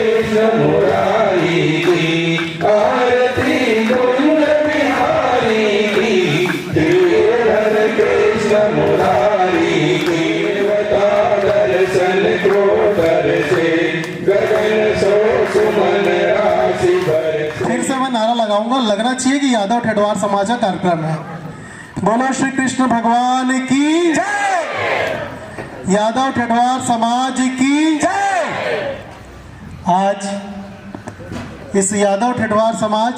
कृष्ण मुरारी की, आरती कुंज बिहारी की, श्रीधर कृष्ण मुरारी की। बता दर्शन क्रोधर से, गगन सो सुमन राशि भर। फिर से मैं नारा लगाऊंगा, लगना चाहिए कि यादव ठेडवार समाज का कार्यक्रम है। बोलो श्री कृष्ण भगवान की जय, यादव ठेडवार समाज की जय। आज इस यादव ठेडवार समाज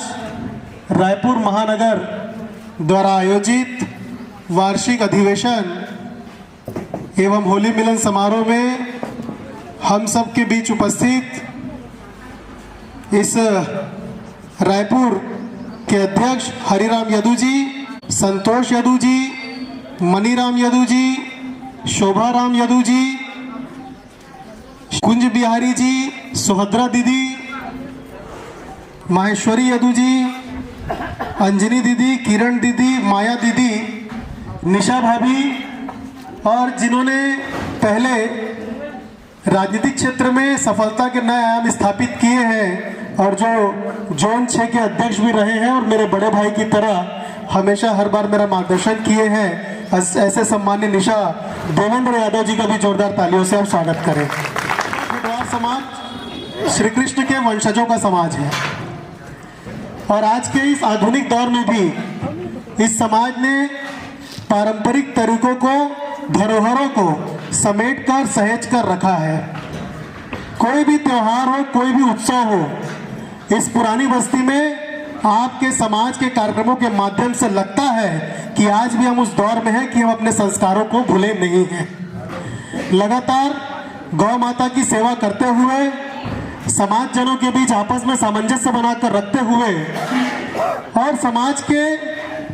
रायपुर महानगर द्वारा आयोजित वार्षिक अधिवेशन एवं होली मिलन समारोह में हम सब के बीच उपस्थित इस रायपुर के अध्यक्ष हरिराम यदू जी, संतोष यदू जी, मनीराम यदू जी, शोभा राम यदू जी, कुंज बिहारी जी, सुभद्रा दीदी, माहेश्वरी यदू जी, अंजनी दीदी, किरण दीदी, माया दीदी, निशा भाभी और जिन्होंने पहले राजनीतिक क्षेत्र में सफलता के नए आयाम स्थापित किए हैं और जो जोन 6 के अध्यक्ष भी रहे हैं और मेरे बड़े भाई की तरह हमेशा हर बार मेरा मार्गदर्शन किए हैं, ऐसे सम्मान्य निशा देवेंद्र यादव जी का भी जोरदार तालियों से हम स्वागत करें। ठेडवार समाज श्री कृष्ण के वंशजों का समाज है और आज के इस आधुनिक दौर में भी इस समाज ने पारंपरिक तरीकों को, धरोहरों को समेटकर सहेज कर रखा है। कोई भी त्योहार हो, कोई भी उत्सव हो, इस पुरानी बस्ती में आपके समाज के कार्यक्रमों के माध्यम से लगता है कि आज भी हम उस दौर में हैं कि हम अपने संस्कारों को भूले नहीं हैं। लगातार गौ माता की सेवा करते हुए, समाज जनों के बीच आपस में सामंजस्य बनाकर रखते हुए और समाज के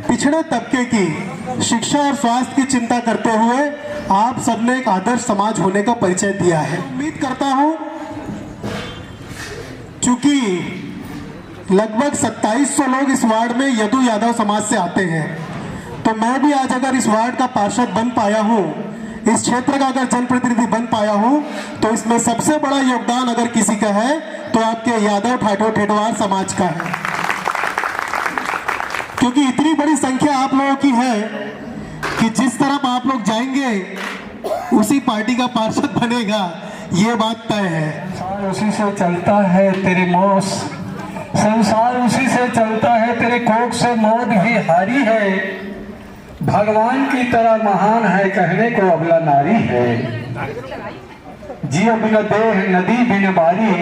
पिछड़े तबके की शिक्षा और स्वास्थ्य की चिंता करते हुए आप सबने एक आदर्श समाज होने का परिचय दिया है। उम्मीद करता हूं, चूंकि लगभग 2700 लोग इस वार्ड में यदु यादव समाज से आते हैं, तो मैं भी आज अगर इस वार्ड का पार्षद बन पाया हूं, इस क्षेत्र का अगर जनप्रतिनिधि बन पाया हूं, तो इसमें सबसे बड़ा योगदान अगर किसी का है तो आपके यादव ठाठो ठेडवार समाज का है। क्योंकि इतनी बड़ी संख्या आप लोगों की है कि जिस तरफ आप लोग जाएंगे उसी पार्टी का पार्षद बनेगा, ये बात तय है। उसी से चलता है तेरी मौस, संसार उसी से चलता है, तेरे कोख से मौत भी हारी है। भगवान की तरह महान है, कहने को अबला नारी है। जियो बिन देह नदी बिन बारी,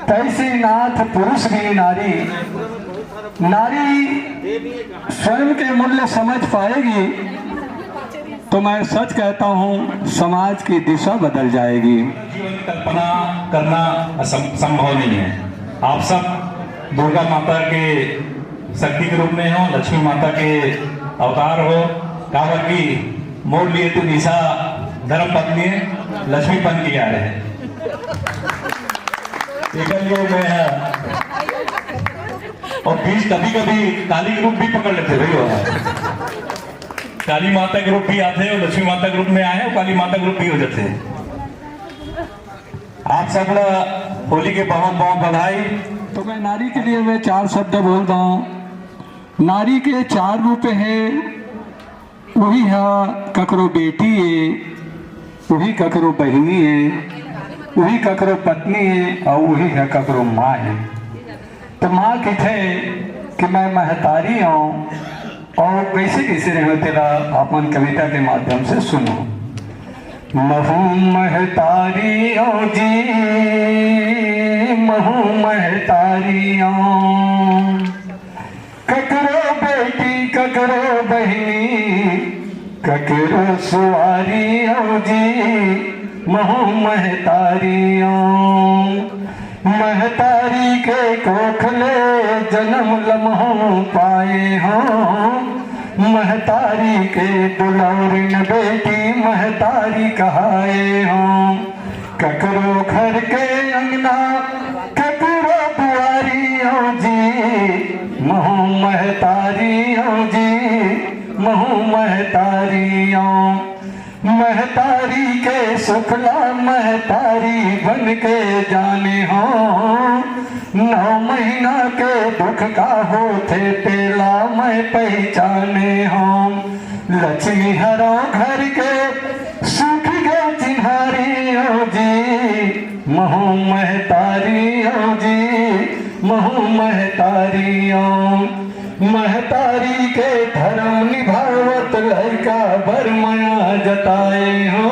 तैसे नाथ पुरुष भी नारी। नारी स्वयं के मूल्य समझ पाएगी तो मैं सच कहता हूँ समाज की दिशा बदल जाएगी। जीवन की कल्पना करना संभव नहीं है। आप सब दुर्गा माता के शक्ति के रूप में हो, लक्ष्मी माता के अवतार हो। कहा कि मोड़ लिए तो निशा धर्म पत्नी लक्ष्मीपन की आ रहे हैं। और बीच कभी कभी काली ग्रुप भी पकड़ लेते भाई, काली माता ग्रुप भी आते हैं और लक्ष्मी माता ग्रुप में आए और काली माता ग्रुप भी हो जाते हैं। आप सब होली के बहुत बहुत बधाई। तो मैं नारी के लिए मैं 4 शब्द बोलता हूँ। नारी के 4 रूप हैं, वही है ककरो बेटी है, वही ककरो बहनी है, वही ककरो पत्नी है और वही है ककरो माँ है। तो माँ किथे कि मैं महतारी हूँ और कैसे कैसे रहे तेरा अपन कविता के माध्यम से सुनो। महू महतारी ओ जी, महू महतारी ओ, ककरो बेटी ककरो बहनी ककरो सुवारी ओ जी, महू महतारी ओ। महतारी के कोखले जन्म लम्हों पाए हों, महतारी के दुलारिन बेटी महतारी कहाए हों। ककरो घर के अंगना ककरो दुआरी हो जी, महू महतारी हो जी, महू महतारी हो। महतारी के सुखला महतारी बन के जाने हो 9 महीना के दुख का होते तेला मैं पहचाने हो लक्ष्मी हरो घर के सुख गए चिन्हारी ओ जी महू महतारी ओ जी महू महतारी ओ महतारी के धर्म निभावत लड़का बरमाया जताए हो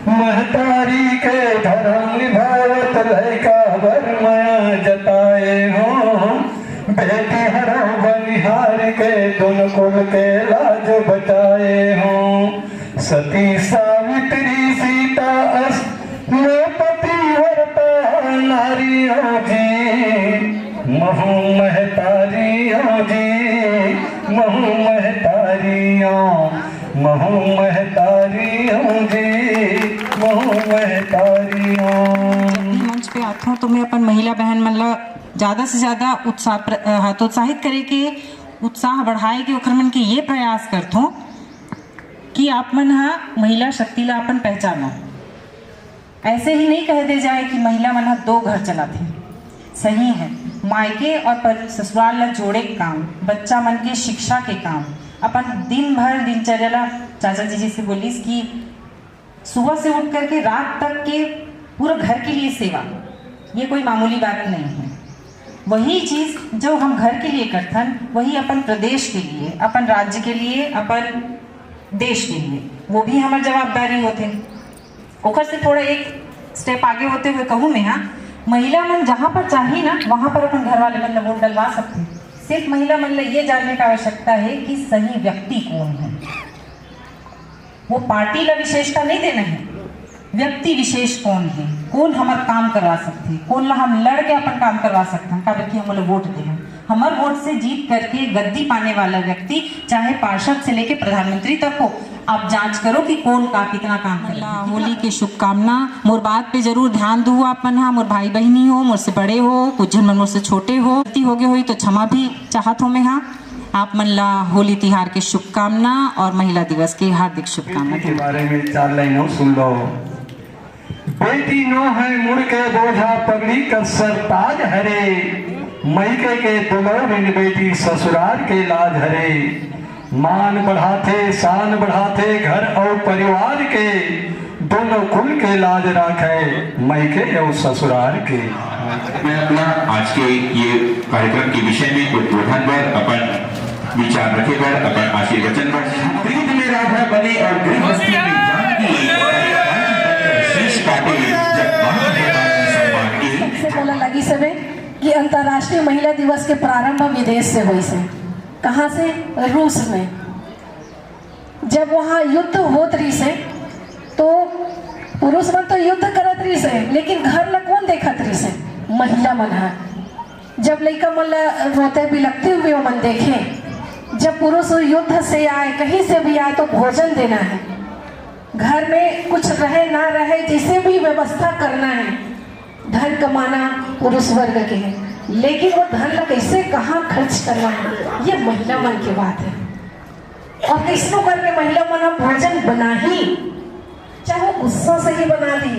महतारी के धर्म निभावत लड़का बरमाया जताए हो बेटी हरो बनिहार के दोनों कुल के लाज बचाए हो सती सावित्री सीता में पतिव्रता नारी हो जी महू महतारी हो जी महू महतारी हो महू महतारी हो जी महू महतारी हो। मंच पे आते हो तो मैं अपन महिला बहन मतलब ज़्यादा से ज़्यादा हतोत्साहित करे के उत्साह बढ़ाए के ओखर मन के ये प्रयास करत हो कि आप मन हा महिला शक्ति ला अपन पहचानो। ऐसे ही नहीं कह दे जाए कि महिला मन हा 2 घर चलाते सही है मायके और ससुराल ला जोड़े के काम बच्चा मन के शिक्षा के काम अपन दिन भर दिनचर्या ला चाचा जी से बोलिस कि सुबह से उठ करके रात तक के पूरा घर के लिए सेवा ये कोई मामूली बात नहीं है। वही चीज़ जो हम घर के लिए करथन वही अपन प्रदेश के लिए अपन राज्य के लिए अपन देश के लिए वो भी हमार जवाबदारी होते ओकर से थोड़ा एक स्टेप आगे होते हुए कहूँ मैं हाँ महिला मन जहाँ पर चाहिए ना वहाँ पर अपन घर वाले मतलब वोट डलवा सकते हैं। सिर्फ महिला मन ये जानने का आवश्यकता है कि सही व्यक्ति कौन है। वो पार्टी ला विशेषता नहीं देना है व्यक्ति विशेष कौन है कौन हमार काम करवा सकते हैं कौन ला हम लड़ के अपन काम करवा सकते हैं काबर कि हम लोग वोट दे हमार वोट से जीत करके गद्दी पाने वाला व्यक्ति चाहे पार्षद से लेके प्रधानमंत्री तक हो आप जांच करो कि कौन का कितना काम कर रहा। होली की शुभकामना मोर बात पे जरूर ध्यान दो अपन हाँ मोर भाई बहनी हो मुझसे बड़े हो कुछ जन मन मुझसे छोटे हो गलती हो गई हुई तो क्षमा भी चाहत हो मैं हाँ आप मन ला होली तिहार की शुभकामना और महिला दिवस की हार्दिक शुभकामना के बारे में 4 लाइनों सुन लो। बेटी नो है मुड़ के बोझा पगड़ी का सरताज हरे मैके के दुल्हन बेटी ससुराल के लाज हरे मान बढ़ाते शान बढ़ाते घर और परिवार के दोनों कुल के लाज राखे मैके और ससुराल के। मैं अपना आज के ये कार्यक्रम के विषय में उद्बोधन पर अपन विचार रखे पर अपन आशीर्वचन पर प्रीत में राधा बने और गृहस्थी में जानकी शीश काटे से बोला लगी सबे कि अंतर्राष्ट्रीय महिला दिवस के प्रारंभ विदेश से हुई से कहाँ से रूस में जब वहाँ युद्ध होत रही से तो पुरुष मन तो युद्ध करत रही से लेकिन घर ला कौन देखत रही से महिला मन है। जब लड़का मन ला रोते बिलखते हुए मन देखे जब पुरुष युद्ध से आए कहीं से भी आए तो भोजन देना है घर में कुछ रहे ना रहे जिसे भी व्यवस्था करना है धन कमाना पुरुष वर्ग के है लेकिन वो धन ला कैसे कहाँ खर्च करना है ये महिला मन की बात है। और कैसनो करके महिला मन भोजन बना ही चाहे वो गुस्सा से ही बना दी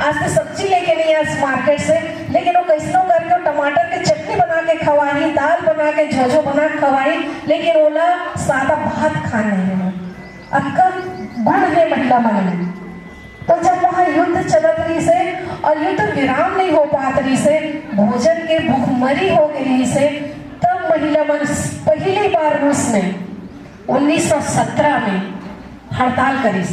आज तो सब्जी लेके नहीं आए मार्केट से लेकिन वो कैसनो करके टमाटर की चटनी बना के खवाई दाल बना के झोझो बना के खवाई लेकिन ओला सादा भात खाना है अक्का गुण है महिला मन में। तो जब वहाँ युद्ध चलत रही से और युद्ध विराम नहीं हो पात रही से भोजन के भूखमरी हो गई से तब महिला मन पहली बार रूस में 1917 में हड़ताल करी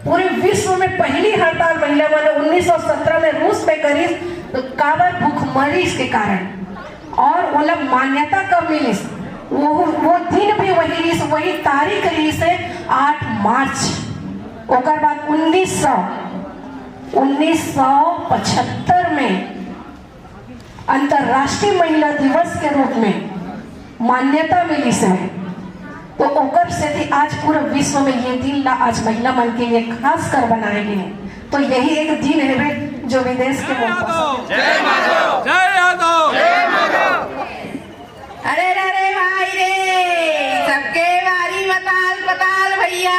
पूरे विश्व में पहली हड़ताल महिला मन 1917 में रूस में करी तो काबर भूखमरी के कारण और वो मान्यता कब मिली वो दिन भी वही तारीख रही से 8 मार्च ओकर बाद 1975 में अंतर्राष्ट्रीय महिला दिवस के रूप में मान्यता मिली से तो ओकर से थी आज पूरे विश्व में ये दिन ला आज महिला मन के लिए खास कर बनाए गए तो यही एक दिन है जो विदेश के अरे भाई रे सबके बारी बताल भैया